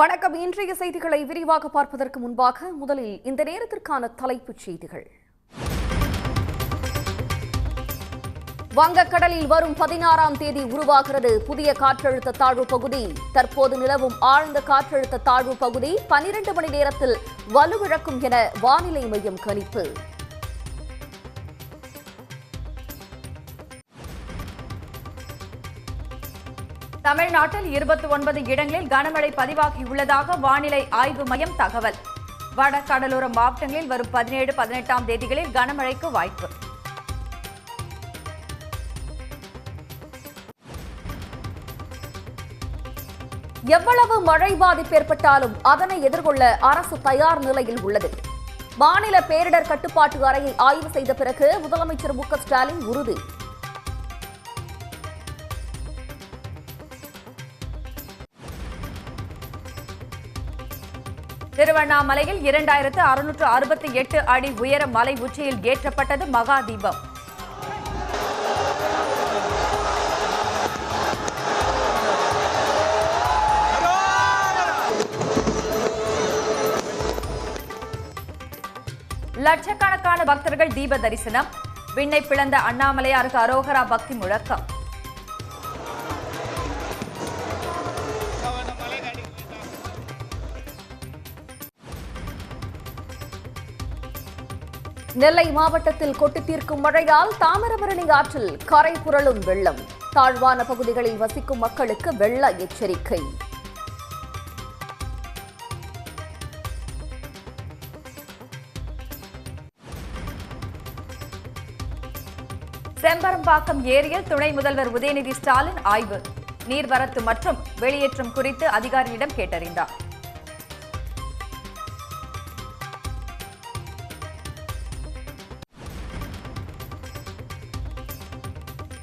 வணக்கம். இன்றைய செய்திகளை விரிவாக பார்ப்பதற்கு முன்பாக முதலில் இந்த நேரத்திற்கான தலைப்புச் செய்திகள். வங்கக்கடலில் வரும் 16ஆம் தேதி உருவாகிறது புதிய காற்றழுத்த தாழ்வு பகுதி. தற்போது நிலவும் ஆழ்ந்த காற்றழுத்த தாழ்வு பகுதி 12 மணி நேரத்தில் வலுவிழக்கும் என வானிலை மையம் கணிப்பு. தமிழ்நாட்டில் 29 இடங்களில் கனமழை பதிவாகியுள்ளதாக வானிலை ஆய்வு மையம் தகவல். வட கடலோர மாவட்டங்களில் வரும் 17, 18ஆம் தேதிகளில் கனமழைக்கு வாய்ப்பு. எவ்வளவு மழை பாதிப்பு ஏற்பட்டாலும் அதனை எதிர்கொள்ள அரசு தயார் நிலையில் உள்ளது. மாநில பேரிடர் கட்டுப்பாட்டு அறையை ஆய்வு செய்த பிறகு முதலமைச்சர் மு க ஸ்டாலின் உறுதி. திருவண்ணாமலையில் 2668 அடி உயர மலை உச்சியில் ஏற்றப்பட்டது மகா தீபம். லட்சக்கணக்கான பக்தர்கள் தீப தரிசனம். விண்ணை பிளந்த அண்ணாமலையாருக்கு அரோகரா பக்தி முழக்கம். நெல்லை மாவட்டத்தில் கொட்டி தீர்க்கும் மழையால் தாமிரபரணி ஆற்றில் கரை புரளும் வெள்ளம். தாழ்வான பகுதிகளில் வசிக்கும் மக்களுக்கு வெள்ள எச்சரிக்கை. செம்பரம்பாக்கம் ஏரியில் துணை முதல்வர் உதயநிதி ஸ்டாலின் ஆய்வு. நீர்வரத்து மற்றும் வெளியேற்றம் குறித்து அதிகாரியிடம் கேட்டறிந்தார்.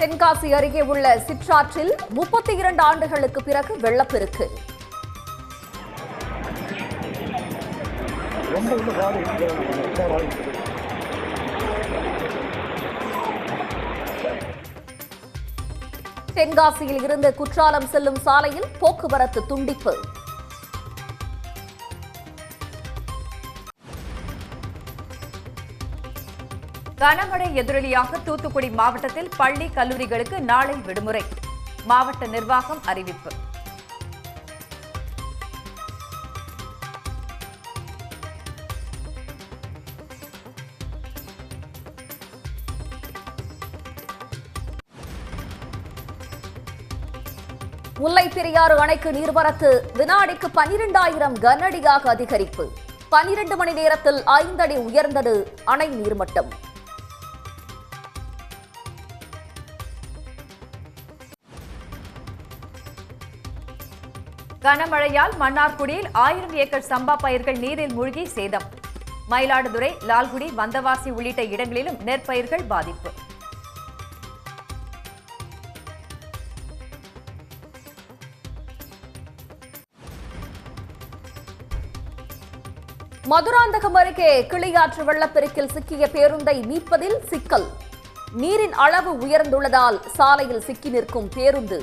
தென்காசி அருகே உள்ள சிற்றாற்றில் 32 ஆண்டுகளுக்கு பிறகு வெள்ளப்பெருக்கு. தென்காசியில் இருந்து குற்றாலம் செல்லும் சாலையில் போக்குவரத்து துண்டிப்பு. கனமழை எதிரொலியாக தூத்துக்குடி மாவட்டத்தில் பள்ளி கல்லூரிகளுக்கு நாளை விடுமுறை. மாவட்ட நிர்வாகம் அறிவிப்பு. முல்லைப் பெரியாறு அணைக்கு நீர்வரத்து வினாடிக்கு 12,000 கனஅடியாக அதிகரிப்பு. 12 மணி நேரத்தில் 5 அடி உயர்ந்தது அணை நீர்மட்டம். கனமழையால் மன்னார்குடியில் 1000 ஏக்கர் சம்பா பயிர்கள் நீரில் மூழ்கி சேதம். மயிலாடுதுறை, லால்குடி, வந்தவாசி உள்ளிட்ட இடங்களிலும் நெற்பயிர்கள் பாதிப்பு. மதுராந்தகம் அருகே கிளியாற்று வெள்ளப்பெருக்கில் சிக்கிய பேருந்தை மீட்பதில் சிக்கல். நீரின் அளவு உயர்ந்துள்ளதால் சாலையில் சிக்கி நிற்கும் பேருந்து.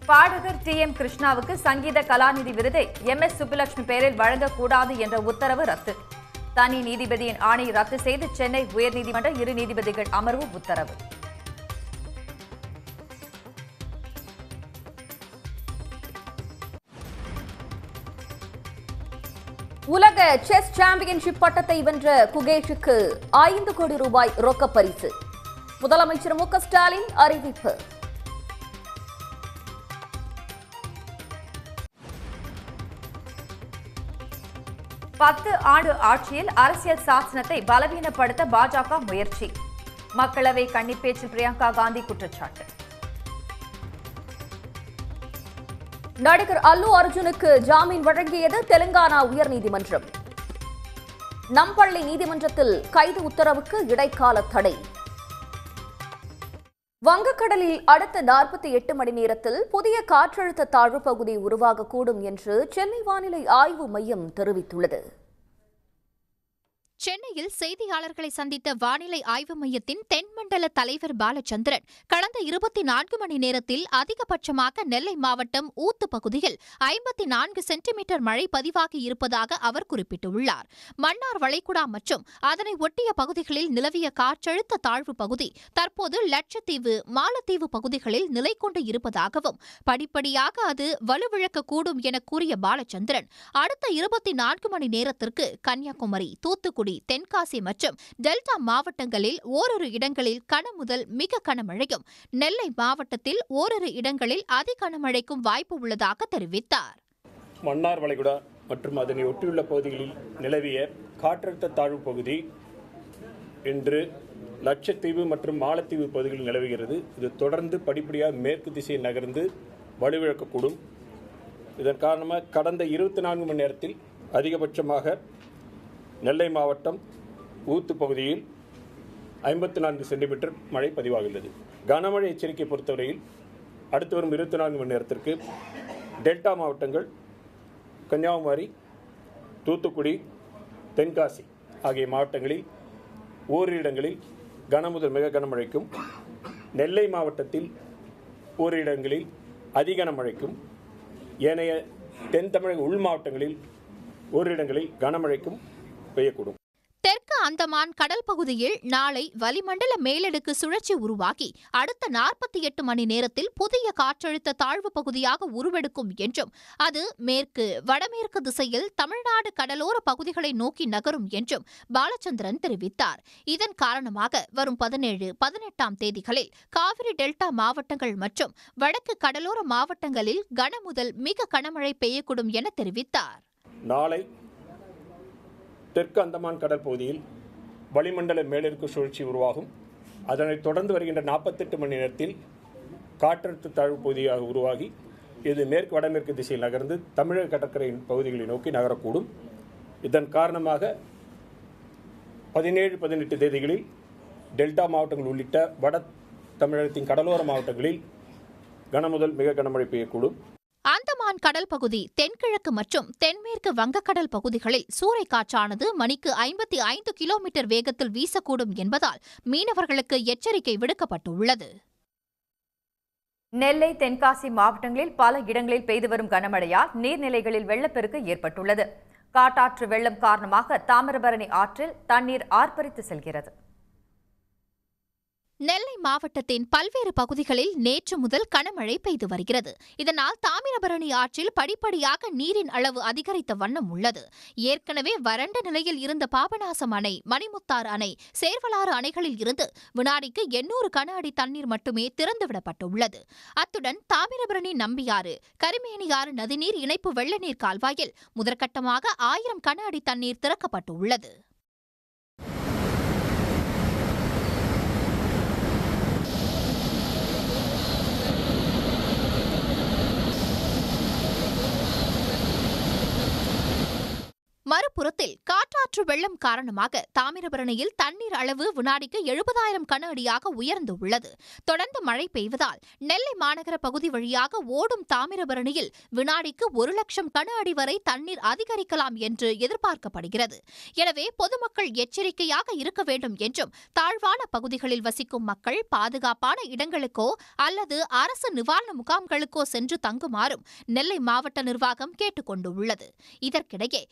பாடகர் டி.எம். கிருஷ்ணாவுக்கு சங்கீத கலாநிதி விருதை MS சுப்புலட்சுமி பெயரில் வழங்கக்கூடாது என்ற உத்தரவு ரத்து. தனி நீதிபதியின் ஆணை ரத்து செய்து சென்னை உயர்நீதிமன்ற 2 நீதிபதிகள் அமர்வு உத்தரவு. உலக செஸ் சாம்பியன்ஷிப் பட்டத்தை வென்ற குகேஷுக்கு 5 கோடி ரூபாய் ரொக்க பரிசு. முதலமைச்சர் மு க ஸ்டாலின் அறிவிப்பு. பத்து ஆண்டு ஆட்சியில் அரசியல் சாசனத்தை பலவீனப்படுத்த பாஜக முயற்சி. மக்களவை கன்னிப்பேச்சில் பிரியங்கா காந்தி குற்றச்சாட்டு. நடிகர் அல்லு அர்ஜுனுக்கு ஜாமீன் வழங்கியது தெலுங்கானா உயர்நீதிமன்றம். நம்பள்ளி நீதிமன்றத்தில் கைது உத்தரவுக்கு இடைக்கால தடை. வங்கக்கடலில் அடுத்த 48 மணி நேரத்தில் புதிய காற்றழுத்த தாழ்வு பகுதி உருவாகக்கூடும் என்று சென்னை வானிலை ஆய்வு மையம் தெரிவித்துள்ளது. சென்னையில் செய்தியாளர்களை சந்தித்த வானிலை ஆய்வு மையத்தின் தென்மண்டல தலைவர் பாலச்சந்திரன் கடந்த 24 மணி நேரத்தில் அதிகபட்சமாக நெல்லை மாவட்டம் ஊத்து பகுதியில் 54 சென்டிமீட்டர் மழை பதிவாகி இருப்பதாக அவர் குறிப்பிட்டுள்ளார். மன்னார் வளைகுடா மற்றும் அதனை ஒட்டிய பகுதிகளில் நிலவிய காற்றழுத்த தாழ்வு பகுதி தற்போது லட்சத்தீவு, மாலத்தீவு பகுதிகளில் நிலை கொண்டு இருப்பதாகவும் படிப்படியாக அது வலுவிழக்கக்கூடும் என கூறிய பாலச்சந்திரன் அடுத்த 24 மணி நேரத்திற்கு கன்னியாகுமரி, தூத்துக்குடி, தென்காசி மற்றும் டெல்டா மாவட்டங்களில் ஓரிரு இடங்களில் கனமுதல் மிக கனமழையும், நெல்லை மாவட்டத்தில் ஓரிரு இடங்களில் அதி கனமழைக்கும் வாய்ப்பு உள்ளதாக தெரிவித்தார். மன்னார் வளைகுடா மற்றும் அதனை ஒட்டியுள்ள பகுதிகளில் நிலவிய காற்றழுத்த தாழ்வு பகுதி இன்று லட்சத்தீவு மற்றும் மாலத்தீவு பகுதிகளில் நிலவுகிறது. இது தொடர்ந்து படிப்படியாக மேற்கு திசையில் நகர்ந்து வலுவிழக்கக்கூடும். இதன் காரணமாக கடந்த 24 மணி நேரத்தில் அதிகபட்சமாக நெல்லை மாவட்டம் ஊத்து பகுதியில் 54 சென்டிமீட்டர் மழை பதிவாகியுள்ளது. கனமழை எச்சரிக்கை பொறுத்தவரையில் அடுத்து வரும் 24 மணி நேரத்திற்கு டெல்டா மாவட்டங்கள் கன்னியாகுமரி, தூத்துக்குடி, தென்காசி ஆகிய மாவட்டங்களில் ஓரிரு இடங்களில் கனமுதல் மிக கனமழைக்கும், நெல்லை மாவட்டத்தில் ஓரிரு இடங்களில் அதிகனமழைக்கும், ஏனைய தென் தமிழக உள் மாவட்டங்களில் ஓரிரு இடங்களில் கனமழைக்கும் பெய்யக்கூடும். தெற்கு அந்தமான் கடல் பகுதியில் நாளை வளிமண்டல மேலடுக்கு சுழற்சி உருவாகி அடுத்த 48 மணி நேரத்தில் புதிய காற்றழுத்த தாழ்வு பகுதியாக உருவெடுக்கும் என்றும் அது மேற்கு வடமேற்கு திசையில் தமிழ்நாடு கடலோர பகுதிகளை நோக்கி நகரும் என்றும் பாலச்சந்திரன் தெரிவித்தார். இதன் காரணமாக வரும் 17, 18ஆம் தேதிகளில் காவிரி டெல்டா மாவட்டங்கள் மற்றும் வடக்கு கடலோர மாவட்டங்களில் கனமுதல் மிக கனமழை பெய்யக்கூடும் என தெரிவித்தார். நாளை தெற்கு அந்தமான் கடல் பகுதியில் வளிமண்டல மேலடுக்கு சுழற்சி உருவாகும். அதனைத் தொடர்ந்து வருகின்ற 48 மணி நேரத்தில் காற்றழுத்த தாழ்வு பகுதியாக உருவாகி இது மேற்கு வடமேற்கு திசையில் நகர்ந்து தமிழக கடற்கரையின் பகுதிகளை நோக்கி நகரக்கூடும். இதன் காரணமாக 17, 18 தேதிகளில் டெல்டா மாவட்டங்கள் உள்ளிட்ட வட தமிழகத்தின் கடலோர மாவட்டங்களில் கனமுதல் மிக கனமழை பெய்யக்கூடும். அந்தமான் கடல் பகுதி, தென்கிழக்கு மற்றும் தென்மேற்கு வங்கக்கடல் பகுதிகளில் சூறைக்காற்றானது மணிக்கு 55 கிலோமீட்டர் வேகத்தில் வீசக்கூடும் என்பதால் மீனவர்களுக்கு எச்சரிக்கை விடுக்கப்பட்டுள்ளது. நெல்லை, தென்காசி மாவட்டங்களில் பல இடங்களில் பெய்து வரும் கனமழையால் நீர்நிலைகளில் வெள்ளப்பெருக்கு ஏற்பட்டுள்ளது. காட்டாற்று வெள்ளம் காரணமாக தாமிரபரணி ஆற்றில் தண்ணீர் ஆர்ப்பரித்து செல்கிறது. நெல்லை மாவட்டத்தின் பல்வேறு பகுதிகளில் நேற்று முதல் கனமழை பெய்து வருகிறது. இதனால் தாமிரபரணி ஆற்றில் படிப்படியாக நீரின் அளவு அதிகரித்த வண்ணம் உள்ளது. ஏற்கனவே வறண்ட நிலையில் இருந்த பாபநாசம் அணை, மணிமுத்தாறு அணை, சேர்வலாறு அணைகளில் இருந்து வினாடிக்கு 800 கன அடி தண்ணீர் மட்டுமே திறந்துவிடப்பட்டுள்ளது. அத்துடன் தாமிரபரணி நம்பியாறு, கரிமேனியாறு நதிநீர் இணைப்பு வெள்ளநீர் கால்வாயில் முதற்கட்டமாக 1000 கன அடி தண்ணீர் திறக்கப்பட்டுள்ளது. மறுபுறத்தில் காற்றாற்று வெள்ளம் காரணமாக தாமிரபரணியில் தண்ணீர் அளவு வினாடிக்கு 70,000 கன அடியாக உயர்ந்துள்ளது. தொடர்ந்து மழை பெய்வதால் நெல்லை மாநகர பகுதி வழியாக ஓடும் தாமிரபரணியில் வினாடிக்கு 1,00,000 கன அடி வரை தண்ணீர் அதிகரிக்கலாம் என்று எதிர்பார்க்கப்படுகிறது. எனவே பொதுமக்கள் எச்சரிக்கையாக இருக்க வேண்டும் என்றும் தாழ்வான பகுதிகளில் வசிக்கும் மக்கள் பாதுகாப்பான இடங்களுக்கோ அல்லது அரசு நிவாரண முகாம்களுக்கோ சென்று தங்குமாறும் நெல்லை மாவட்ட நிர்வாகம் கேட்டுக் கொண்டுள்ளது. இதற்கிடையே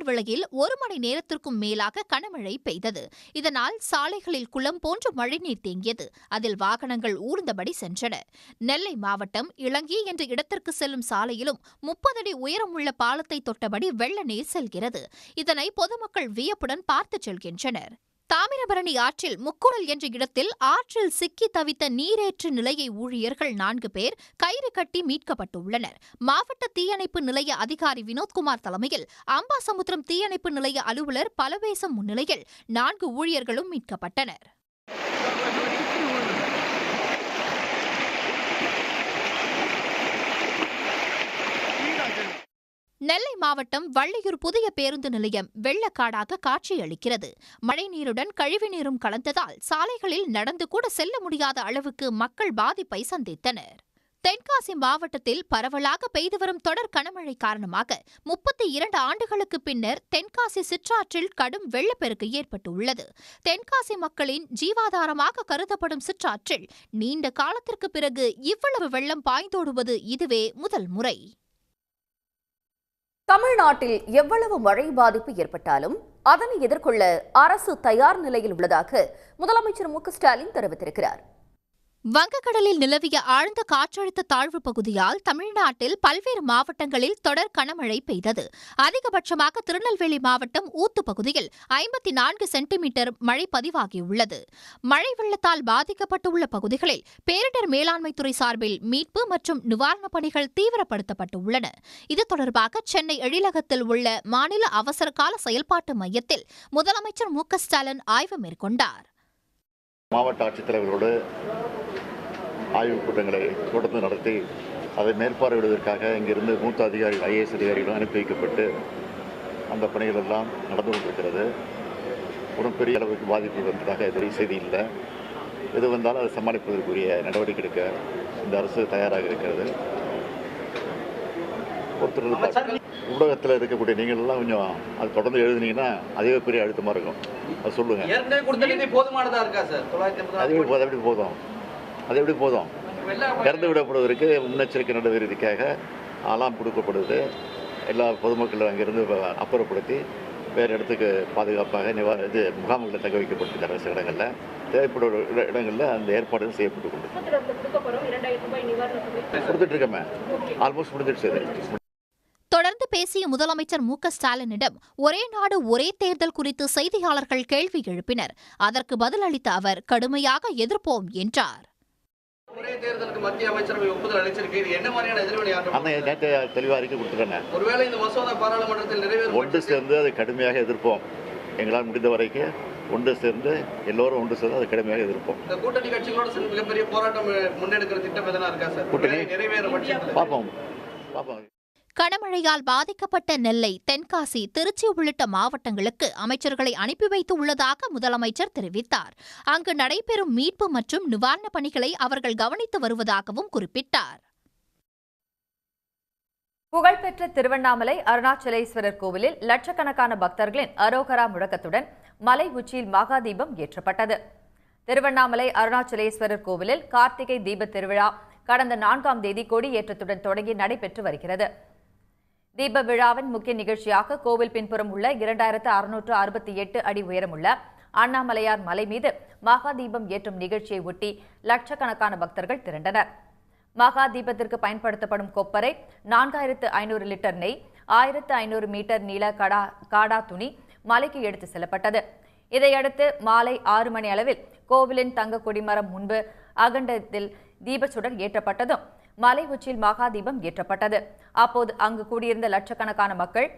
விலையில் 1 மணி நேரத்திற்கும் மேலாக கனமழை பெய்தது. இதனால் சாலைகளில் குளம் போன்ற மழைநீர் தேங்கியது. அதில் வாகனங்கள் ஊர்ந்தபடி சென்றன. நெல்லை மாவட்டம் இளங்கி என்ற இடத்திற்கு செல்லும் சாலையிலும் 30 அடி உயரமுள்ள பாலத்தை தொட்டபடி வெள்ள நீர் செல்கிறது. இதனை பொதுமக்கள் வியப்புடன் பார்த்து செல்கின்றனர். தாமிரபரணி ஆற்றில் முக்குடல் என்ற இடத்தில் ஆற்றில் சிக்கி தவித்த நீரேற்று நிலைய ஊழியர்கள் 4 பேர் கயிறு கட்டி மீட்கப்பட்டுள்ளனர். மாவட்ட தீயணைப்பு நிலைய அதிகாரி வினோத்குமார் தலைமையில் அம்பாசமுத்திரம் தீயணைப்பு நிலைய அலுவலர் பலவேசம் முன்னிலையில் 4 ஊழியர்களும் மீட்கப்பட்டனர். நெல்லை மாவட்டம் வள்ளியூர் புதிய பேருந்து நிலையம் வெள்ளக்காடாக காட்சியளிக்கிறது. மழைநீருடன் கழிவுநீரும் கலந்ததால் சாலைகளில் நடந்து கூட செல்ல முடியாத அளவுக்கு மக்கள் பாதிப்பை சந்தித்தனர். தென்காசி மாவட்டத்தில் பரவலாக பெய்து வரும் தொடர் கனமழை காரணமாக 32 ஆண்டுகளுக்கு பின்னர் தென்காசி சிற்றாற்றில் கடும் வெள்ளப்பெருக்கு ஏற்பட்டுள்ளது. தென்காசி மக்களின் ஜீவாதாரமாக கருதப்படும் சிற்றாற்றில் நீண்ட காலத்திற்கு பிறகு இவ்வளவு வெள்ளம் பாய்ந்தோடுவது இதுவே முதல் முறை. தமிழ்நாட்டில் எவ்வளவு மழை பாதிப்பு ஏற்பட்டாலும் அதனை எதிர்கொள்ள அரசு தயார் நிலையில் உள்ளதாக முதலமைச்சர் மு க ஸ்டாலின் தெரிவித்திருக்கிறார். வங்கக்கடலில் நிலவிய ஆழ்ந்த காற்றழுத்த தாழ்வு பகுதியால் தமிழ்நாட்டில் பல்வேறு மாவட்டங்களில் தொடர் கனமழை பெய்தது. அதிகபட்சமாக திருநெல்வேலி மாவட்டம் ஊத்து பகுதியில் 54 சென்டிமீட்டர் மழை பதிவாகியுள்ளது. மழை வெள்ளத்தால் பாதிக்கப்பட்டுள்ள பகுதிகளில் பேரிடர் மேலாண்மை துறை சார்பில் மீட்பு மற்றும் நிவாரணப் பணிகள் தீவிரப்படுத்தப்பட்டுள்ளன. இது தொடர்பாக சென்னை எழிலகத்தில் உள்ள மாநில அவசரகால செயல்பாட்டு மையத்தில் முதலமைச்சர் மு க ஸ்டாலின் ஆய்வு மேற்கொண்டார். மாவட்ட ஆட்சித்தலைவர்களோடு ஆய்வுக் கூட்டங்களை தொடர்ந்து நடத்தி அதை மேற்பார்வையிடுவதற்காக இங்கிருந்து மூத்த அதிகாரிகள் IAS அதிகாரிகளும் அனுப்பி வைக்கப்பட்டு அந்த பணிகள் எல்லாம் நடந்து கொண்டிருக்கிறது. ஒன்றும் பெரிய அளவுக்கு பாதிப்பு வந்ததாக எதிரி செய்தி இல்லை. எது வந்தாலும் அதை சமாளிப்பதற்குரிய நடவடிக்கை எடுக்க இந்த அரசு தயாராக இருக்கிறது. ஒருத்தர் ஊடகத்தில் இருக்கக்கூடிய நீங்கள் எல்லாம் கொஞ்சம் அது தொடர்ந்து எழுதுனீங்கன்னா அதுவே பெரிய அழுத்தமாக இருக்கும். அது சொல்லுங்க. அது எப்படி போதும் திறந்து விடப்படுவதற்கு முன்னெச்சரிக்கை நடவடிக்கைக்காக அலாம் கொடுக்கப்படுது. எல்லா பொதுமக்களும் அங்கிருந்து அப்புறப்படுத்தி வேறு இடத்துக்கு பாதுகாப்பாக முகாம்களை தக்க வைக்கப்பட்டு அரசு இடங்களில் தேவைப்படும் இடங்களில் அந்த ஏற்பாடுகள் செய்யப்பட்டு கொண்டு கொடுத்துட்டு இருக்கமே. ஆல்மோஸ்ட் முடிஞ்சிடுச்சு. தொடர்ந்து பேசிய முதலமைச்சர் மு க ஸ்டாலினிடம் ஒரே நாடு ஒரே தேர்தல் குறித்து செய்தியாளர்கள் கேள்வி எழுப்பினர். அதற்கு பதிலளித்த அவர் கடுமையாக எதிர்ப்போம் என்றார். ஒரே தேர்தலுக்கு மத்திய அமைச்சரவை ஒப்புதல் அளிச்சிருக்கு. இது என்ன மாதிரியான எதிர்வினை தெளிவாக அறிக்கை கொடுத்துருக்கேன். ஒருவேளை இந்த மசோதா பாராளுமன்றத்தில் நிறைவேறும் ஒன்று சேர்ந்து அதை கடுமையாக எதிர்ப்போம். எங்களால் முடிந்த வரைக்கும் ஒன்று சேர்ந்து எல்லோரும் ஒன்று சேர்ந்து அதை கடுமையாக எதிர்ப்போம். இந்த கூட்டணி கட்சிகளோட மிகப்பெரிய போராட்டம் முன்னெடுக்கிற திட்டம் எதனா இருக்கா சார்? கூட்டணி நிறைவேறும் பட்சத்தில் பார்ப்போம். கனமழையால் பாதிக்கப்பட்ட நெல்லை, தென்காசி, திருச்சி உள்ளிட்ட மாவட்டங்களுக்கு அமைச்சர்களை அனுப்பி வைத்து உள்ளதாக முதலமைச்சர் தெரிவித்தார். அங்கு நடைபெறும் மீட்பு மற்றும் நிவாரணப் பணிகளை அவர்கள் கவனித்து வருவதாகவும் குறிப்பிட்டார். புகழ்பெற்ற திருவண்ணாமலை அருணாச்சலேஸ்வரர் கோவிலில் லட்சக்கணக்கான பக்தர்களின் அரோகரா முழக்கத்துடன் மலை உச்சியில் மகாதீபம் ஏற்றப்பட்டது. திருவண்ணாமலை அருணாச்சலேஸ்வரர் கோவிலில் கார்த்திகை தீப திருவிழா கடந்த 4ஆம் தேதி கொடியேற்றத்துடன் தொடங்கி நடைபெற்று வருகிறது. தீப விழாவின் முக்கிய நிகழ்ச்சியாக கோவில் பின்புறம் உள்ள 2668 அடி உயரமுள்ள அண்ணாமலையார் மலை மீது மகாதீபம் ஏற்றும் நிகழ்ச்சியை ஒட்டி லட்சக்கணக்கான பக்தர்கள் திரண்டனர். மகாதீபத்திற்கு பயன்படுத்தப்படும் கொப்பரை, 4500 லிட்டர் நெய், 1500 மீட்டர் நீள காடா துணி மலைக்கு எடுத்து செல்லப்பட்டது. இதையடுத்து மாலை 6 மணி அளவில் கோவிலின் தங்க கொடிமரம் முன்பு அகண்டத்தில் தீபச்சுடர் ஏற்றப்பட்டதும் மலை உச்சியில் மகாதீபம் ஏற்றப்பட்டது. அப்போது அங்கு கூடியிருந்த லட்சக்கணக்கான மக்கள்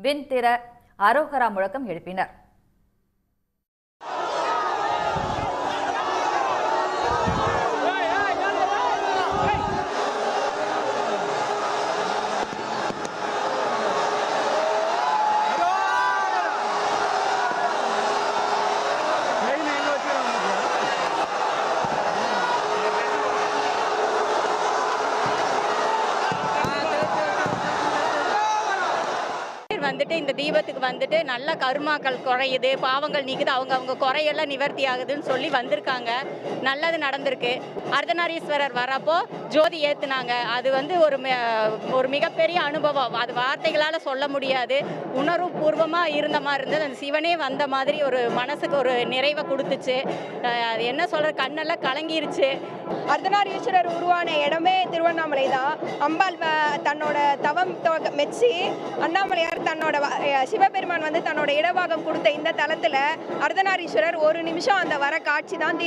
விண்திற அரோகரா முழக்கம் எழுப்பினர். வந்துட்டு இந்த தீபத்துக்கு வந்துட்டு நல்ல கருமாக்கள் குறையுது, பாவங்கள் நீக்குது, அவங்க குறையெல்லாம் நிவர்த்தி ஆகுதுன்னு சொல்லி வந்திருக்காங்க. நல்லது நடந்திருக்கு. அர்த்தநாரீஸ்வரர் வரப்போ ஜோதி ஏத்துனாங்க. அது வந்து ஒரு மிகப்பெரிய அனுபவம். அது வார்த்தைகளால் சொல்ல முடியாது. உணர்வு பூர்வமாக இருந்த மாதிரி இருந்தது. அந்த சிவனே வந்த மாதிரி ஒரு மனசுக்கு ஒரு நிறைவை கொடுத்துச்சு. அது என்ன சொல்ற, கண்ணெல்லாம் கலங்கிருச்சு. அர்த்தநாரீஸ்வரர் உருவான இடமே திருவண்ணாமலை தான். அம்பாள் தன்னோட தவம் மெச்சி அண்ணாமலையார் தன்னோட சிவபெருமான் வந்து தன்னோட இடபாகம் கொடுத்த இந்த தலத்துல அர்த்தநாரீஸ்வரர் ஒரு நிமிஷம் அந்த வர காட்சி தான்.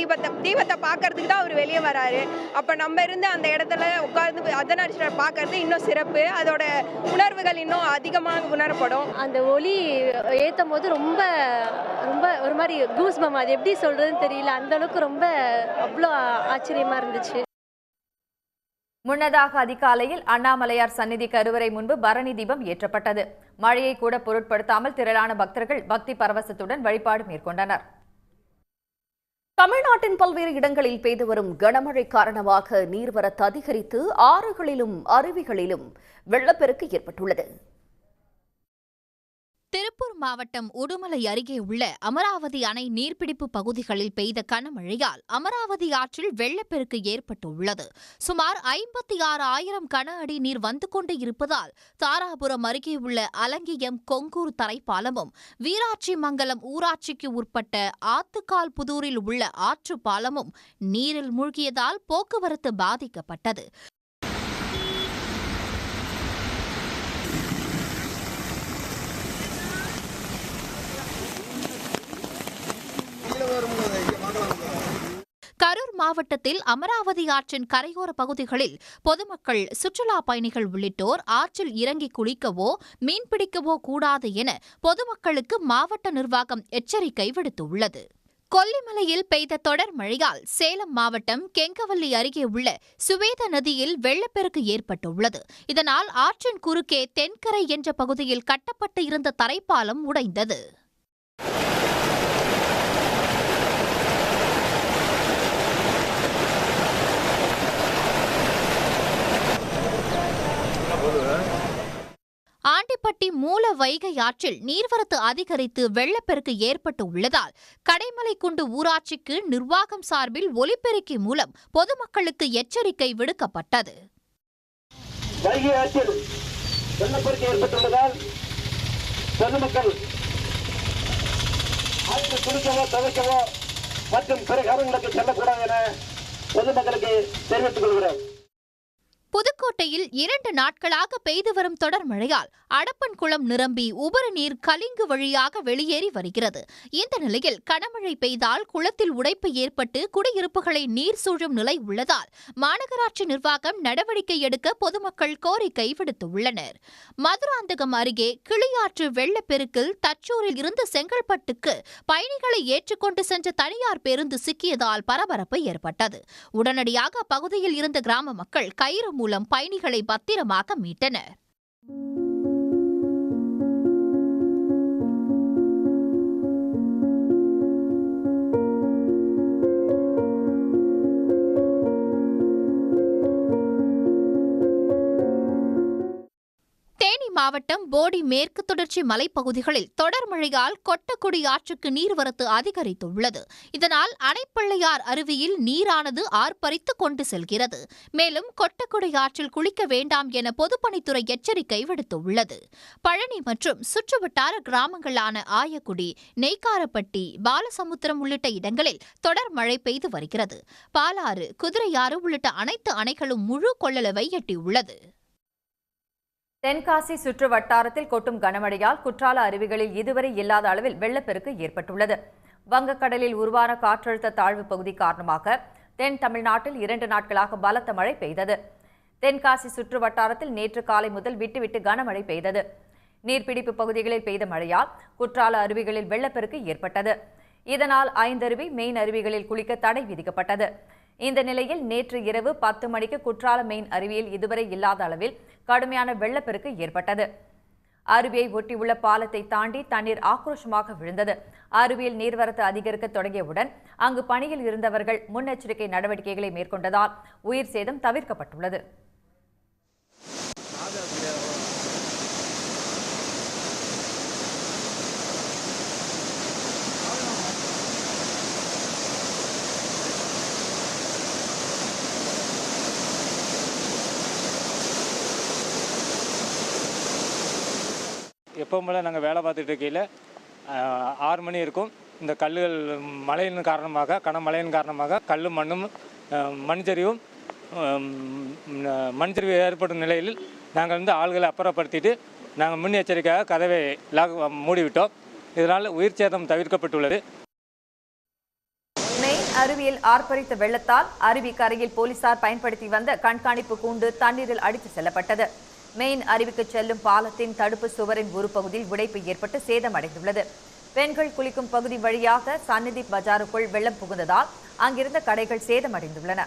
தீபத்தை பார்க்கறதுக்கு தான் அவர் வெளியே வராரு. அப்ப நம்ம இருந்து அந்த இடத்துல உட்கார்ந்து அர்த்தநாரீஸ்வரர் பார்க்கறது இன்னும் சிறப்பு. அதோட உணர்வுகள் இன்னும் அதிகமாக உணரப்படும். அந்த ஒளி ஏற்றும் போது ரொம்ப ரொம்ப ஒரு மாதிரி கூஸ்பம், அது எப்படி சொல்றதுன்னு தெரியல. அந்த அளவுக்கு ரொம்ப அவ்வளோ ஆச்சரியமா இருந்துச்சு. முன்னதாக அதிகாலையில் அண்ணாமலையார் சந்நிதி கருவறை முன்பு பரணி தீபம் ஏற்றப்பட்டது. மழையை கூட பொருட்படுத்தாமல் திரளான பக்தர்கள் பக்தி பரவசத்துடன் வழிபாடு மேற்கொண்டனர். தமிழ்நாட்டின் பல்வேறு இடங்களில் பெய்து வரும் கனமழை காரணமாக நீர்வரத்து அதிகரித்து ஆறுகளிலும் அருவிகளிலும் வெள்ளப்பெருக்கு ஏற்பட்டுள்ளது. திருப்பூர் மாவட்டம் உடுமலை அருகே உள்ள அமராவதி அணை நீர்பிடிப்பு பகுதிகளில் பெய்த கனமழையால் அமராவதி ஆற்றில் வெள்ளப்பெருக்கு ஏற்பட்டுள்ளது. சுமார் 56,000 கன அடி நீர் வந்து கொண்டே இருப்பதால் தாராபுரம் அருகே உள்ள அலங்கியம் கொங்கூர் தரைப்பாலமும் வீராட்சிமங்கலம் ஊராட்சிக்கு உட்பட்ட ஆத்துக்கால் புதூரில் உள்ள ஆற்று பாலமும் நீரில் மூழ்கியதால் போக்குவரத்து பாதிக்கப்பட்டது. கரூர் மாவட்டத்தில் அமராவதி ஆற்றின் கரையோர பகுதிகளில் பொதுமக்கள், சுற்றுலா பயணிகள் உள்ளிட்டோர் ஆற்றில் இறங்கி குளிக்கவோ மீன்பிடிக்கவோ கூடாது என பொதுமக்களுக்கு மாவட்ட நிர்வாகம் எச்சரிக்கை விடுத்துள்ளது. கொல்லிமலையில் பெய்த தொடர் மழையால் சேலம் மாவட்டம் கெங்கவல்லி அருகே உள்ள சுவேத நதியில் வெள்ளப்பெருக்கு ஏற்பட்டுள்ளது. இதனால் ஆற்றின் குறுக்கே தென்கரை என்ற பகுதியில் கட்டப்பட்டு இருந்த தரைப்பாலம் உடைந்தது. ஆண்டிப்பட்டி மூல வைகை ஆற்றில் நீர்வரத்து அதிகரித்து வெள்ளப்பெருக்கு ஏற்பட்டு உள்ளதால் கடைமலைக்குண்டு ஊராட்சிக்கு நிர்வாகம் சார்பில் ஒலிபெருக்கி மூலம் பொதுமக்களுக்கு எச்சரிக்கை விடுக்கப்பட்டது. வைகை ஆற்றில் வெள்ளப்பெருக்கு ஏற்பட்டுள்ளதால் பொதுமக்கள் ஆற்றில் குளிக்கவோ துவைக்கவோ மற்றும் பிற காரணங்களுக்கு செல்லக்கூடாது என பொதுமக்களுக்கு தெரிவித்துக் கொள்கிறோம். புதுக்கோட்டையில் 2 நாட்களாக பெய்து வரும் தொடர் மழையால் அடப்பன்குளம் நிரம்பி உபரி நீர் கலிங்கு வழியாக வெளியேறி வருகிறது. இந்த நிலையில் கனமழை பெய்தால் குளத்தில் உடைப்பு ஏற்பட்டு குடியிருப்புகளை நீர் சூழும் நிலை உள்ளதால் மாநகராட்சி நிர்வாகம் நடவடிக்கை எடுக்க பொதுமக்கள் கோரிக்கை விடுத்துள்ளனர். மதுராந்தகம் அருகே கிளியாற்று வெள்ளப்பெருக்கில் தச்சூரில் இருந்து செங்கல்பட்டுக்கு பயணிகளை ஏற்றுக்கொண்டு சென்ற தனியார் பேருந்து சிக்கியதால் பரபரப்பு ஏற்பட்டது. உடனடியாக அப்பகுதியில் இருந்த கிராம மக்கள் கயிறு மூலம் பயணிகளை பத்திரமாக மீட்டனர். மாவட்டம் போடி மேற்கு தொடர்ச்சி மலைப்பகுதிகளில் தொடர் மழையால் கொட்டக்குடி ஆற்றுக்கு நீர்வரத்து அதிகரித்துள்ளது. இதனால் அணைப்பிள்ளையார் அருவியில் நீரானது ஆர்ப்பரித்து கொண்டு செல்கிறது. மேலும் கொட்டக்குடி ஆற்றில் குளிக்க வேண்டாம் என பொதுப்பணித்துறை எச்சரிக்கை விடுத்துள்ளது. பழனி மற்றும் சுற்றுவட்டார கிராமங்களான ஆயக்குடி, நெய்க்காரப்பட்டி, பாலசமுத்திரம் உள்ளிட்ட இடங்களில் தொடர் மழை பெய்து வருகிறது. பாலாறு, குதிரையாறு உள்ளிட்ட அனைத்து அணைகளும் முழு கொள்ளளவை எட்டியுள்ளது. தென்காசி சுற்று வட்டாரத்தில் கொட்டும் கனமழையால் குற்றால அருவிகளில் இதுவரை இல்லாத அளவில் வெள்ளப்பெருக்கு ஏற்பட்டுள்ளது. வங்கக்கடலில் உருவான காற்றழுத்த தாழ்வு பகுதி காரணமாக தென் தமிழ்நாட்டில் 2 நாட்களாக பலத்த மழை பெய்தது. தென்காசி சுற்று வட்டாரத்தில் நேற்று காலை முதல் விட்டுவிட்டு கனமழை பெய்தது. நீர்பிடிப்பு பகுதிகளில் பெய்த மழையால் குற்றால அருவிகளில் வெள்ளப்பெருக்கு ஏற்பட்டது. இதனால் 5 அருவி, மெயின் அருவிகளில் குளிக்க தடை விதிக்கப்பட்டது. இந்த நிலையில் நேற்று இரவு 10 மணிக்கு குற்றால மெயின் அருவியில் இதுவரை இல்லாத அளவில் கடுமையான வெள்ளப்பெருக்கு ஏற்பட்டது. அருவியை ஒட்டியுள்ள பாலத்தை தாண்டி தண்ணீர் ஆக்ரோஷமாக விழுந்தது. அருவியில் நீர்வரத்து அதிகரிக்க தொடங்கியவுடன் அங்கு பணியில் இருந்தவர்கள் முன்னெச்சரிக்கை நடவடிக்கைகளை மேற்கொண்டதால் உயிர் சேதம் தவிர்க்கப்பட்டுள்ளது. எப்பவும் போல் நாங்கள் வேலை பார்த்துட்டு இருக்கையில் 6 மணி இருக்கும். இந்த கல்லுகள் மழையின் காரணமாக, கனமழையின் காரணமாக கல்லும் மண்ணும் மண்சரிவும் ஏற்படும் நிலையில் நாங்கள் ஆள்களை அப்புறப்படுத்திட்டு நாங்கள் முன்னெச்சரிக்கையாக கதவை மூடிவிட்டோம். இதனால் உயிர் சேதம் தவிர்க்கப்பட்டுள்ளது. மெயின் அருவியில் ஆர்ப்பரித்த வெள்ளத்தால் அருவி கரையில் போலீசார் பயன்படுத்தி வந்த கண்காணிப்பு கூண்டு தண்ணீரில் அடித்து செல்லப்பட்டது. மெயின் அருவிக்கு செல்லும் பாலத்தின் தடுப்பு சுவரின் ஒரு பகுதியில் உடைப்பு ஏற்பட்டு சேதமடைந்துள்ளது. பெண்கள் குளிக்கும் பகுதி வழியாக சந்நிதி பஜாருக்குள் வெள்ளம் புகுந்ததால் அங்கிருந்த கடைகள் சேதமடைந்துள்ளன.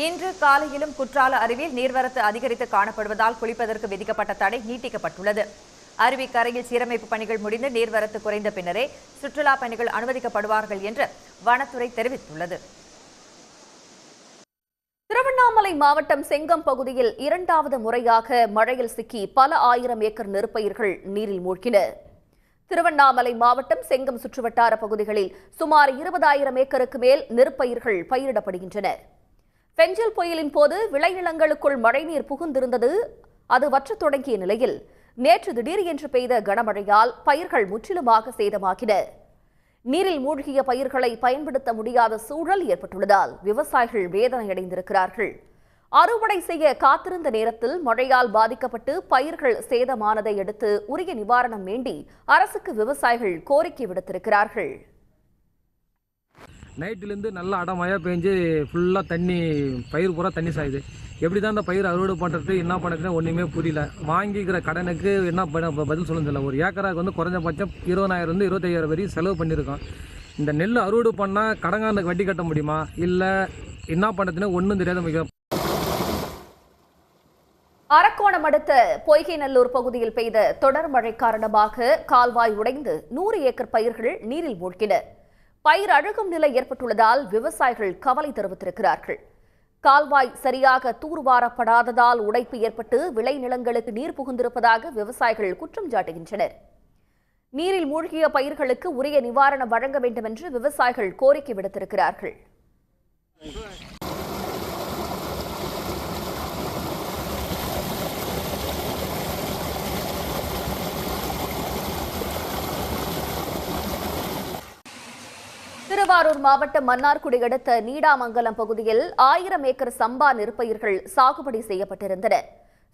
இன்று காலையிலும் குற்றால அருவியில் நீர்வரத்து அதிகரித்து காணப்படுவதால் குளிப்பதற்கு விதிக்கப்பட்ட தடை நீட்டிக்கப்பட்டுள்ளது. அருவி கரையில் சீரமைப்பு பணிகள் முடிந்து நீர்வரத்து குறைந்த பின்னரே சுற்றுலா பயணிகள் அனுமதிக்கப்படுவார்கள் என்று வனத்துறை தெரிவித்துள்ளது. திருவண்ணாமலை மாவட்டம் செங்கம் பகுதியில் இரண்டாவது முறையாக மழையில் சிக்கி பல ஆயிரம் ஏக்கர் நெற்பயிர்கள் நீரில் மூழ்கின. திருவண்ணாமலை மாவட்டம் செங்கம் சுற்றுவட்டார பகுதிகளில் சுமார் 20,000 ஏக்கருக்கு மேல் நெற்பயிர்கள் பயிரிடப்படுகின்றன. பெஞ்சல் புயலின் போது விளைநிலங்களுக்குள் மழைநீர் புகுந்திருந்தது. அது வற்றத் தொடங்கிய நிலையில் நேற்று திடீரென்று பெய்த கனமழையால் பயிர்கள் முற்றிலுமாக சேதமாகின. நீரில் மூழ்கிய பயிர்களை பயன்படுத்த முடியாத சூழல் ஏற்பட்டுள்ளதால் விவசாயிகள் வேதனையடைந்திருக்கிறார்கள். அறுவடை செய்ய காத்திருந்த நேரத்தில் மழையால் பாதிக்கப்பட்டு பயிர்கள் சேதமானதை அடுத்து உரிய நிவாரணம் வேண்டி அரசுக்கு விவசாயிகள் கோரிக்கை விடுத்திருக்கிறார்கள். நைட்டிலேருந்து நல்ல அடமழையா பெஞ்சு ஃபுல்லாக தண்ணி பயிர் பூரா தண்ணி சாயுது. எப்படி தான் அந்த பயிர் அறுவடை பண்ணுறது என்ன பண்ணுறதுன்னு ஒன்றுமே புரியல. வாங்கிக்கிற கடனுக்கு என்ன பதில் சொல்ல தெரியல. ஒரு ஏக்கராக்கு வந்து குறைஞ்சபட்சம் 20,000 to 25,000 வரையும் செலவு பண்ணியிருக்கோம். இந்த நெல் அறுவடை பண்ணால் கடங்காரனுக்கு வட்டி கட்ட முடியுமா இல்லை என்ன பண்ணுறதுன்னு ஒன்றும் தெரியாத மிக. அரக்கோணம் அடுத்த பொய்கைநல்லூர் பகுதியில் பெய்த தொடர் மழை காரணமாக கால்வாய் உடைந்து 100 ஏக்கர் பயிர்கள் நீரில் மூழ்கின. பயிர் அழுகும் நிலை ஏற்பட்டுள்ளதால் விவசாயிகள் கவலை தெரிவித்திருக்கிறார்கள். கால்வாய் சரியாக தூர்வாரப்படாததால் உடைப்பு ஏற்பட்டு விளைநிலங்களுக்கு நீர் புகுந்திருப்பதாக விவசாயிகள் குற்றம் சாட்டுகின்றனர். நீரில் மூழ்கிய பயிர்களுக்கு உரிய நிவாரணம் வழங்க வேண்டும் என்று விவசாயிகள் கோரிக்கை விடுத்திருக்கிறார்கள். திருவாரூர் மாவட்டம் மன்னார்குடி அடுத்த நீடாமங்கலம் பகுதியில் 1000 ஏக்கர் சம்பா நெற்பயிர்கள் சாகுபடி செய்யப்பட்டிருந்தன.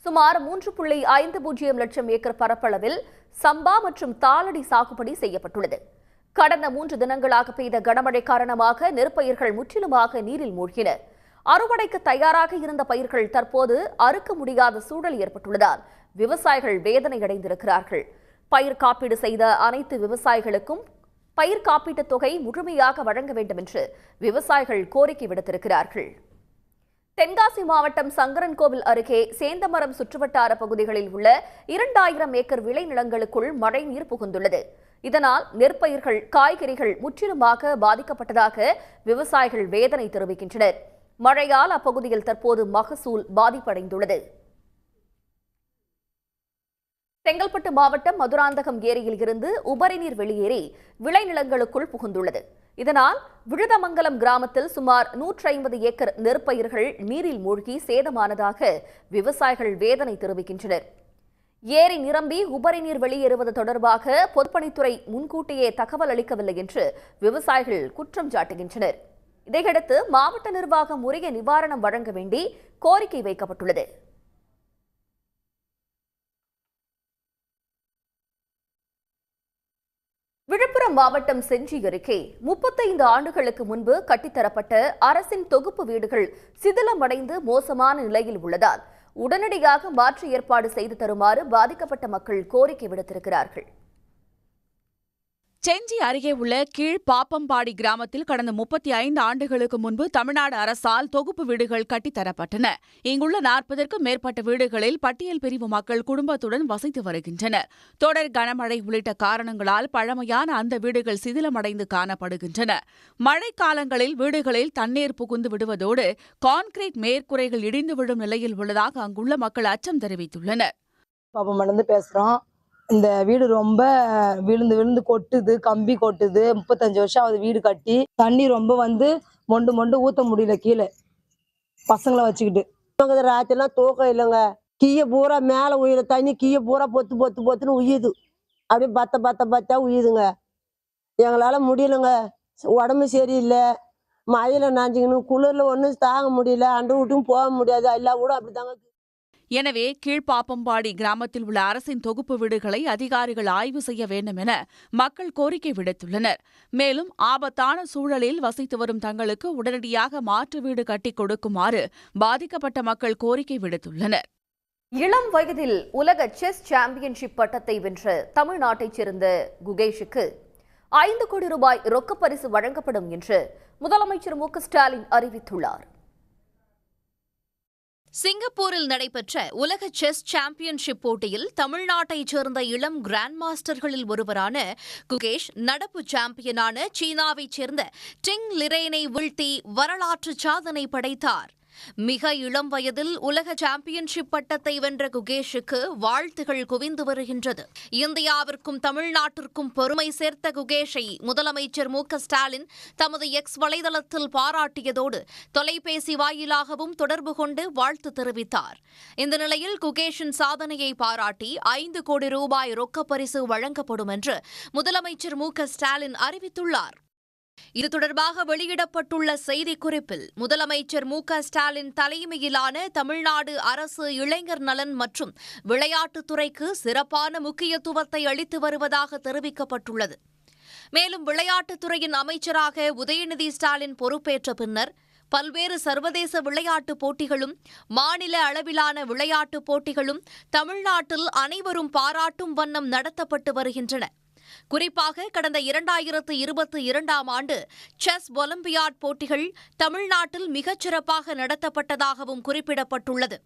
சுமார் 3.50 லட்சம் ஏக்கர் பரப்பளவில் சம்பா மற்றும் தாளடி சாகுபடி செய்யப்பட்டுள்ளது. கடந்த 3 தினங்களாக பெய்த கனமழை காரணமாக நெற்பயிர்கள் முற்றிலுமாக நீரில் மூழ்கின. அறுவடைக்கு தயாராக இருந்த பயிர்கள் தற்போது அறுக்க முடியாத சூழல் ஏற்பட்டுள்ளதால் விவசாயிகள் வேதனை அடைந்திருக்கிறார்கள். பயிர் காப்பீடு செய்த அனைத்து விவசாயிகளுக்கும் பயிர் காப்பீட்டுத் தொகை முழுமையாக வழங்க வேண்டும் என்று விவசாயிகள் கோரிக்கை விடுத்திருக்கிறார்கள். தென்காசி மாவட்டம் சங்கரன்கோவில் அருகே சேந்தமரம் சுற்றுவட்டார பகுதிகளில் உள்ள 2000 ஏக்கர் விளைநிலங்களுக்குள் மழை நீர் புகுந்துள்ளது. இதனால் நெற்பயிர்கள், காய்கறிகள் முற்றிலுமாக பாதிக்கப்பட்டதாக விவசாயிகள் வேதனை தெரிவிக்கின்றனர். மழையால் அப்பகுதியில் தற்போது மகசூல் பாதிப்படைந்துள்ளது. செங்கல்பட்டு மாவட்டம் மதுராந்தகம் ஏரியில் இருந்து உபரி நீர் வெளியேறி விளைநிலங்களுக்குள் புகுந்துள்ளது. இதனால் விழுதமங்கலம் கிராமத்தில் சுமார் 150 ஏக்கர் நெற்பயிர்கள் நீரில் மூழ்கி சேதமானதாக விவசாயிகள் வேதனை தெரிவிக்கின்றனர். ஏரி நிரம்பி உபரி நீர் வெளியேறுவது தொடர்பாக பொதுப்பணித்துறை முன்கூட்டியே தகவல் அளிக்கவில்லை என்று விவசாயிகள் குற்றம் சாட்டுகின்றனர். இதையடுத்து மாவட்ட நிர்வாகம் உரிய நிவாரணம் வழங்க வேண்டி கோரிக்கை வைக்கப்பட்டுள்ளது. விழுப்புரம் மாவட்டம் செஞ்சி அருகே 35 ஆண்டுகளுக்கு முன்பு கட்டித்தரப்பட்ட அரசின் தொகுப்பு வீடுகள் சிதிலமடைந்து மோசமான நிலையில் உள்ளதால் உடனடியாக மாற்று ஏற்பாடு செய்து தருமாறு பாதிக்கப்பட்ட மக்கள் கோரிக்கை விடுத்திருக்கிறார்கள். செஞ்சி அருகே உள்ள கீழ் பாப்பம்பாடி கிராமத்தில் கடந்த 35 ஆண்டுகளுக்கு முன்பு தமிழ்நாடு அரசால் தொகுப்பு வீடுகள் கட்டித்தரப்பட்டன. இங்குள்ள 40க்கும் மேற்பட்ட வீடுகளில் பட்டியல் பிரிவு மக்கள் குடும்பத்துடன் வசித்து வருகின்றனர். தொடர் கனமழை உள்ளிட்ட காரணங்களால் பழமையான அந்த வீடுகள் சிதிலமடைந்து காணப்படுகின்றன. மழைக்காலங்களில் வீடுகளில் தண்ணீர் புகுந்து விடுவதோடு கான்கிரீட் மேற்கூரைகள் இடிந்து விடும் நிலையில் உள்ளதாக அங்குள்ள மக்கள் அச்சம் தெரிவித்துள்ளனர். பேசுறோம். இந்த வீடு ரொம்ப விழுந்து கொட்டுது, கம்பி கொட்டுது. 35 வருஷம் ஆகுது வீடு கட்டி. தண்ணி ரொம்ப மொண்டு ஊத்த முடியல கீழே பசங்களை வச்சுக்கிட்டு. ராத்திரிலாம் தூக்கம் இல்லைங்க. கீழே பூரா மேலே உயிர தண்ணி கீழே பூரா பொத்துன்னு உயுது. அப்படியே பத்தா உயுதுங்க. எங்களால் முடியலைங்க. உடம்பு சரியில்லை. மழையில நனைஞ்சிக்கணும், குளிரில் ஒன்றும் தாங்க முடியல. அண்டு விட்டும் போக முடியாது. எல்லா கூட அப்படித்தாங்க. எனவே கீழ்ப்பாப்பம்பாடி கிராமத்தில் உள்ள அரசின் தொகுப்பு வீடுகளை அதிகாரிகள் ஆய்வு செய்ய வேண்டும் என மக்கள் கோரிக்கை விடுத்துள்ளனர். மேலும் ஆபத்தான சூழலில் வசித்து வரும் தங்களுக்கு உடனடியாக மாற்று வீடு கட்டிக் கொடுக்குமாறு பாதிக்கப்பட்ட மக்கள் கோரிக்கை விடுத்துள்ளனர். இளம் வயதில் உலக செஸ் சாம்பியன்ஷிப் பட்டத்தை வென்ற தமிழ்நாட்டைச் சேர்ந்த குகேஷுக்கு 5 கோடி ரூபாய் ரொக்கப்பரிசு வழங்கப்படும் என்று முதலமைச்சர் மு.க. ஸ்டாலின் அறிவித்துள்ளார். சிங்கப்பூரில் நடைபெற்ற உலக செஸ் சாம்பியன்ஷிப் போட்டியில் தமிழ்நாட்டைச் சேர்ந்த இளம் கிராண்ட் மாஸ்டர்களில் ஒருவரான குகேஷ் நடப்பு சாம்பியனான சீனாவைச் சேர்ந்த டிங் லிரேனை வீழ்த்தி வரலாற்று சாதனை படைத்தார். மிக இளம் வயதில் உலக சாம்பியன்ஷிப் பட்டத்தை வென்ற குகேஷுக்கு வாழ்த்துகள் குவிந்து வருகின்றது. இந்தியாவிற்கும் தமிழ்நாட்டிற்கும் பெருமை சேர்த்த குகேஷை முதலமைச்சர் மு.க.ஸ்டாலின் தமது எக்ஸ் வலைதளத்தில் பாராட்டியதோடு தொலைபேசி வாயிலாகவும் தொடர்பு கொண்டு வாழ்த்து தெரிவித்தார். இந்த நிலையில் குகேஷின் சாதனையை பாராட்டி 5 கோடி ரூபாய் ரொக்கப் பரிசு வழங்கப்படும் என்று முதலமைச்சர் மு.க.ஸ்டாலின் அறிவித்துள்ளார். இது தொடர்பாக வெளியிடப்பட்டுள்ள செய்திக்குறிப்பில் முதலமைச்சர் மு.க.ஸ்டாலின் தலைமையிலான தமிழ்நாடு அரசு இளைஞர் நலன் மற்றும் விளையாட்டுத்துறைக்கு சிறப்பான முக்கியத்துவத்தை அளித்து வருவதாக தெரிவிக்கப்பட்டுள்ளது. மேலும் விளையாட்டுத்துறையின் அமைச்சராக உதயநிதி ஸ்டாலின் பொறுப்பேற்ற பின்னர் பல்வேறு சர்வதேச விளையாட்டுப் போட்டிகளும் மாநில அளவிலான விளையாட்டுப் போட்டிகளும் தமிழ்நாட்டில் அனைவரும் பாராட்டும் வண்ணம் நடத்தப்பட்டு வருகின்றன. குறிப்பாக கடந்த 2022ஆம் ஆண்டு செஸ் ஒலிம்பியாட் போட்டிகள் தமிழ்நாட்டில் மிகச்சிறப்பாக நடத்தப்பட்டதாகவும் குறிப்பிடப்பட்டுள்ளது.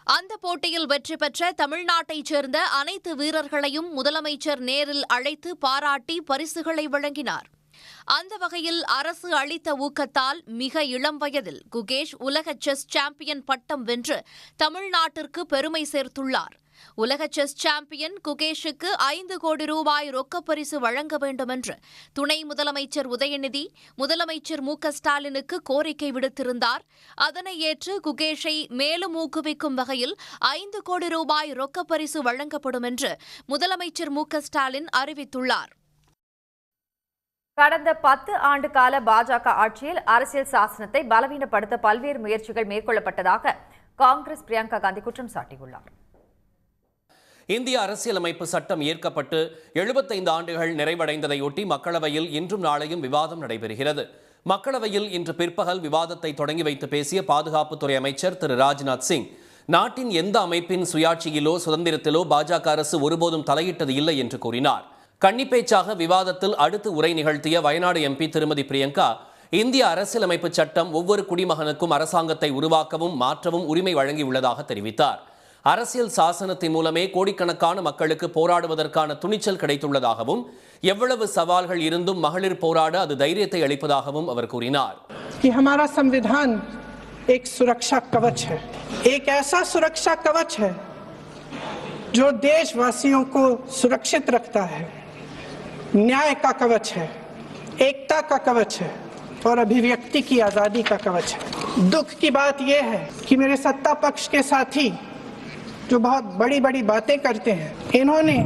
அந்த போட்டியில் வெற்றி பெற்ற தமிழ்நாட்டைச் சேர்ந்த அனைத்து வீரர்களையும் முதலமைச்சர் நேரில் அழைத்து பாராட்டி பரிசுகளை வழங்கினார். அந்த வகையில் அரசு அளித்த ஊக்கத்தால் மிக இளம் வயதில் குகேஷ் உலக செஸ் சாம்பியன் பட்டம் வென்று தமிழ்நாட்டிற்கு பெருமை சேர்த்துள்ளார். உலக செஸ் சாம்பியன் குகேஷுக்கு 5 கோடி ரூபாய் ரொக்கப் பரிசு வழங்க வேண்டும் என்று துணை முதலமைச்சர் உதயநிதி முதலமைச்சர் மு.க.ஸ்டாலினுக்கு கோரிக்கை விடுத்திருந்தார். அதனை ஏற்று குகேஷை மேலும் ஊக்குவிக்கும் வகையில் 5 கோடி ரூபாய் ரொக்கப் பரிசு வழங்கப்படும் என்று முதலமைச்சர் மு.க.ஸ்டாலின் அறிவித்துள்ளார். கடந்த 10 ஆண்டு கால பாஜக ஆட்சியில் அரசியல் சாசனத்தை பலவீனப்படுத்த பல்வேறு முயற்சிகள் மேற்கொள்ளப்பட்டதாக காங்கிரஸ் பிரியங்கா காந்தி குற்றம் சாட்டியுள்ளார். இந்திய அரசியலமைப்பு சட்டம் ஏற்கப்பட்டு 75 ஆண்டுகள் நிறைவடைந்ததையொட்டி மக்களவையில் இன்றும் நாளையும் விவாதம் நடைபெறுகிறது. மக்களவையில் இன்று பிற்பகல் விவாதத்தை தொடங்கி வைத்து பேசிய பாதுகாப்புத்துறை அமைச்சர் திரு ராஜ்நாத் சிங், நாட்டின் எந்த அமைப்பின் சுயாட்சியிலோ சுதந்திரத்திலோ பாஜக அரசு ஒருபோதும் தலையிட்டது இல்லை என்று கூறினார். கன்னிப்பேச்சாக விவாதத்தில் அடுத்து உரை நிகழ்த்திய வயநாடு எம்பி திருமதி பிரியங்கா, இந்திய அரசியலமைப்பு சட்டம் ஒவ்வொரு குடிமகனுக்கும் அரசாங்கத்தை உருவாக்கவும் மாற்றவும் உரிமை வழங்கியுள்ளதாக தெரிவித்தார். அரசியல் சாசனத்தின் மூலமே கோடிக்கணக்கான மக்களுக்கு போராடுவதற்கான துணிச்சல் கிடைத்துள்ளதாகவும் எவ்வளவு சவால்கள் இருந்தும் மகளிர் போராட அது தைரியத்தை அளிப்பதாகவும் அவர் கூறினார். हमारा संविधान एक सुरक्षा कवच है, एक ऐसा सुरक्षा कवच है जो देशवासियों को सुरक्षित रखता है, न्याय का कवच है, एकता का कवच है और अभिव्यक्ति की आजादी का कवच है. दुख की बात यह है कि मेरे सत्ता पक्ष के साथी जो बहुत बड़ी बड़ी बातें करते हैं, इन्होंने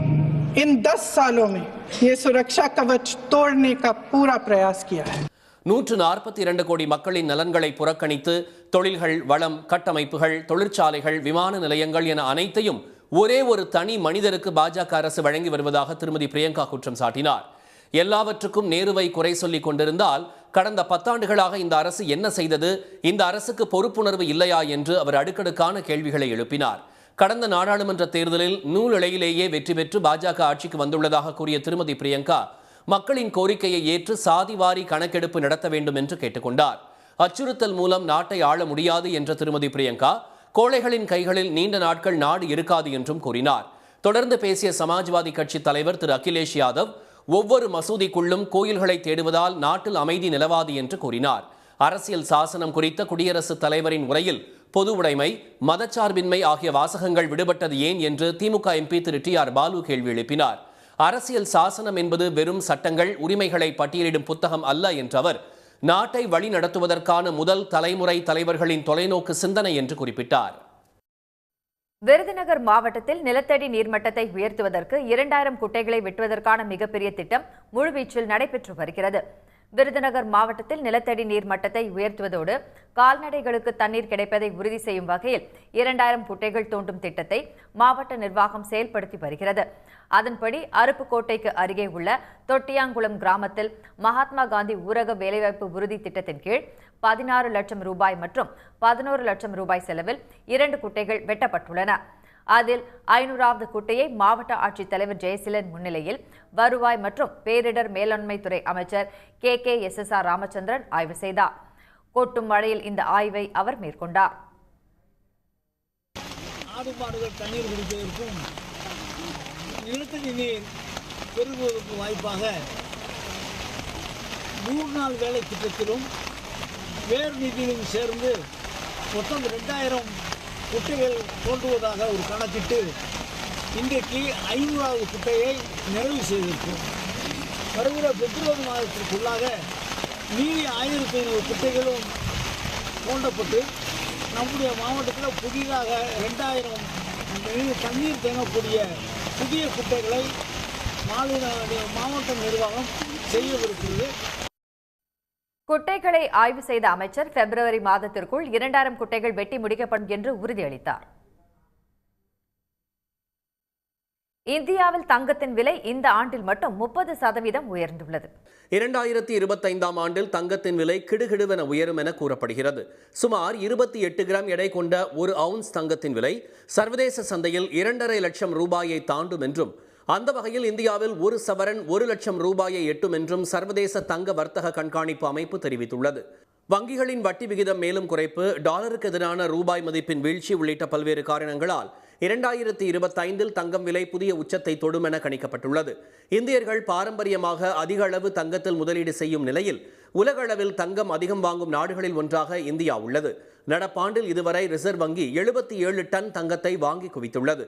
इन 10 सालों में ये सुरक्षा कवच तोड़ने का पूरा प्रयास किया है. 142 கோடி மக்களின் நலன்களை புறக்கணித்து தொழில்கள், வளம், கட்டமைப்புகள், தொழிற்சாலைகள், விமான நிலையங்கள் என அனைத்தையும் ஒரே ஒரு தனி மனிதருக்கு பாஜக அரசு வழங்கி வருவதாக திருமதி பிரியங்கா குற்றம் சாட்டினார். எல்லாவற்றுக்கும் நேருவை குறை சொல்லிக் கொண்டிருந்தால் கடந்த 10 ஆண்டுகளாக இந்த அரசு என்ன செய்தது, இந்த அரசுக்கு பொறுப்புணர்வு இல்லையா என்று அவர் அடுக்கடுக்கான கேள்விகளை எழுப்பினார். கடந்த நாடாளுமன்ற தேர்தலில் நூலிழையிலேயே வெற்றி பெற்று பாஜக ஆட்சிக்கு வந்துள்ளதாக கூறிய திருமதி பிரியங்கா, மக்களின் கோரிக்கையை ஏற்று சாதிவாரி கணக்கெடுப்பு நடத்த வேண்டும் என்று கேட்டுக்கொண்டார். அச்சுறுத்தல் மூலம் நாட்டை ஆள முடியாது என்ற திருமதி பிரியங்கா, கோழைகளின் கைகளில் நீண்ட நாட்கள் நாடு இருக்காது என்றும் கூறினார். தொடர்ந்து பேசிய சமாஜ்வாதி கட்சி தலைவர் திரு அகிலேஷ் யாதவ், ஒவ்வொரு மசூதிக்குள்ளும் கோயில்களை தேடுவதால் நாட்டில் அமைதி நிலவாது என்று கூறினார். அரசியல் சாசனம் குறித்த குடியரசுத் தலைவரின் உரையில் பொது உடைமை, மதச்சார்பின்மை ஆகிய வாசகங்கள் விடுபட்டது ஏன் என்று திமுக எம்பி திரு டி.ஆர். பாலு கேள்வி எழுப்பினார். அரசியல் சாசனம் என்பது வெறும் சட்டங்கள், உரிமைகளை பட்டியலிடும் புத்தகம் அல்ல என்ற அவர், நாட்டை வழி நடத்துவதற்கான முதல் தலைமுறை தலைவர்களின் தொலைநோக்கு சிந்தனை என்று குறிப்பிட்டார். விருதுநகர் மாவட்டத்தில் நிலத்தடி நீர்மட்டத்தை உயர்த்துவதற்கு 2000 குட்டைகளை வெட்டுவதற்கான மிகப்பெரிய திட்டம் முழுவீச்சில் நடைபெற்று வருகிறது. விருதுநகர் மாவட்டத்தில் நிலத்தடி நீர் மட்டத்தை உயர்த்துவதோடு கால்நடைகளுக்கு தண்ணீர் கிடைப்பதை உறுதி செய்யும் வகையில் 2000 குட்டைகள் தோண்டும் திட்டத்தை மாவட்ட நிர்வாகம் செயல்படுத்தி வருகிறது. அதன்படி அருப்புக்கோட்டைக்கு அருகே உள்ள தொட்டியாங்குளம் கிராமத்தில் மகாத்மா காந்தி ஊரக வேலைவாய்ப்பு உறுதி திட்டத்தின் கீழ் 16 லட்சம் ரூபாய் மற்றும் 11 லட்சம் ரூபாய் செலவில் 2 குட்டைகள் வெட்டப்பட்டுள்ளன. அதில் 500வது குட்டையை மாவட்ட ஆட்சித்தலைவர் ஜெயசீலன் முன்னிலையில் வருவாய் மற்றும் பேரிடர் மேலாண்மைத்துறை அமைச்சர் KKSSR ராமச்சந்திரன் ஆய்வு செய்தார். கொட்டும் மழையில் இந்த ஆய்வை அவர் மேற்கொண்டார். ஆடு மாடுகள் தண்ணீர் குடிப்பதற்கும் நிலத்தடி நீர் பெருகுவதற்கு வாய்ப்பாக 100 நாள் வேலை திட்டத்திலும் வேறு நிதியிலும் சேர்ந்து மொத்தம் 2000 குட்டைகள் தோன்றுவதாக ஒரு கணக்கிட்டு இன்றைக்கு 500வது குட்டையை நிறைவு செய்திருக்கிறோம். வருகிற பிப்ரவரி மாதத்திற்குள்ளாக மீறி 1500 குட்டைகளும் தோண்டப்பட்டு நம்முடைய மாவட்டத்தில் புதிதாக 2000 தண்ணீர் தேங்கக்கூடிய புதிய குட்டைகளை மாவட்ட நிர்வாகம் செய்யவிருக்கிறது. குட்டைகளை ஆய்வு செய்த அமைச்சர் பிப்ரவரி மாதத்திற்குள் 2000 குட்டைகள் வெட்டி முடிக்கப்படும் என்று உறுதியளித்தார். இந்தியாவில் தங்கத்தின் விலை இந்த ஆண்டில் மட்டும் 30% உயர்ந்துள்ளது. 2025ஆம் ஆண்டில் தங்கத்தின் விலை கிடுகிடுவென உயரும் என கூறப்படுகிறது. சுமார் 28 கிராம் எடை கொண்ட ஒரு அவுன்ஸ் தங்கத்தின் விலை சர்வதேச சந்தையில் 2.5 லட்சம் ரூபாயை தாண்டும் என்றும், அந்த வகையில் இந்தியாவில் ஒரு சவரன் 1 லட்சம் ரூபாயை எட்டும் என்றும் சர்வதேச தங்க வர்த்தக கண்காணிப்பு அமைப்பு தெரிவித்துள்ளது. வங்கிகளின் வட்டி விகிதம் மேலும் குறைப்பு, டாலருக்கு எதிரான ரூபாய் மதிப்பின் வீழ்ச்சி உள்ளிட்ட பல்வேறு காரணங்களால் 2025இல் தங்கம் விலை புதிய உச்சத்தை தொடும் என கணிக்கப்பட்டுள்ளது. இந்தியர்கள் பாரம்பரியமாக அதிக அளவு தங்கத்தில் முதலீடு செய்யும் நிலையில் உலக அளவில் தங்கம் அதிகம் வாங்கும் நாடுகளில் ஒன்றாக இந்தியா உள்ளது. நடப்பாண்டில் இதுவரை ரிசர்வ் வங்கி 77 டன் தங்கத்தை வாங்கி குவித்துள்ளது.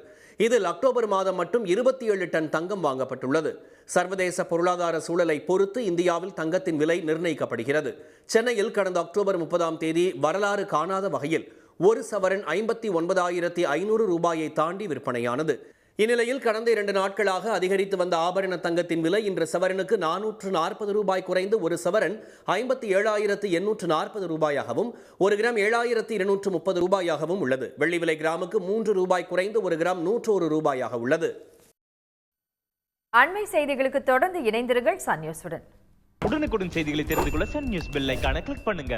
இதில் அக்டோபர் மாதம் மட்டும் 27 டன் தங்கம் வாங்கப்பட்டுள்ளது. சர்வதேச பொருளாதார சூழலை பொறுத்து இந்தியாவில் தங்கத்தின் விலை நிர்ணயிக்கப்படுகிறது. சென்னையில் கடந்த அக்டோபர் 30ஆம் தேதி வரலாறு காணாத வகையில் ஒரு சவரன் 59,500 ரூபாயை தாண்டி விற்பனையானது. இந்நிலையில் கடந்த 2 நாட்களாக அதிகரித்து வந்த ஆபரண தங்கத்தின் விலை இன்று சவரனுக்கு 440 ரூபாய் குறைந்து ஒரு சவரன் 57,840 ரூபாயாகவும், ஒரு கிராம் 7,230 ரூபாயாகவும் உள்ளது. வெள்ளி விலை கிராமுக்கு 3 ரூபாய் குறைந்து ஒரு கிராம் 101 ரூபாயாக உள்ளது. அண்மை செய்திகளுக்கு தொடர்ந்து இணைந்திருங்கள் சன் நியூஸுடன். உடனுக்குடன் செய்திகளை தெரிந்து கொள்ள சன் நியூஸ் பெல் ஐகானை கிளிக் பண்ணுங்க.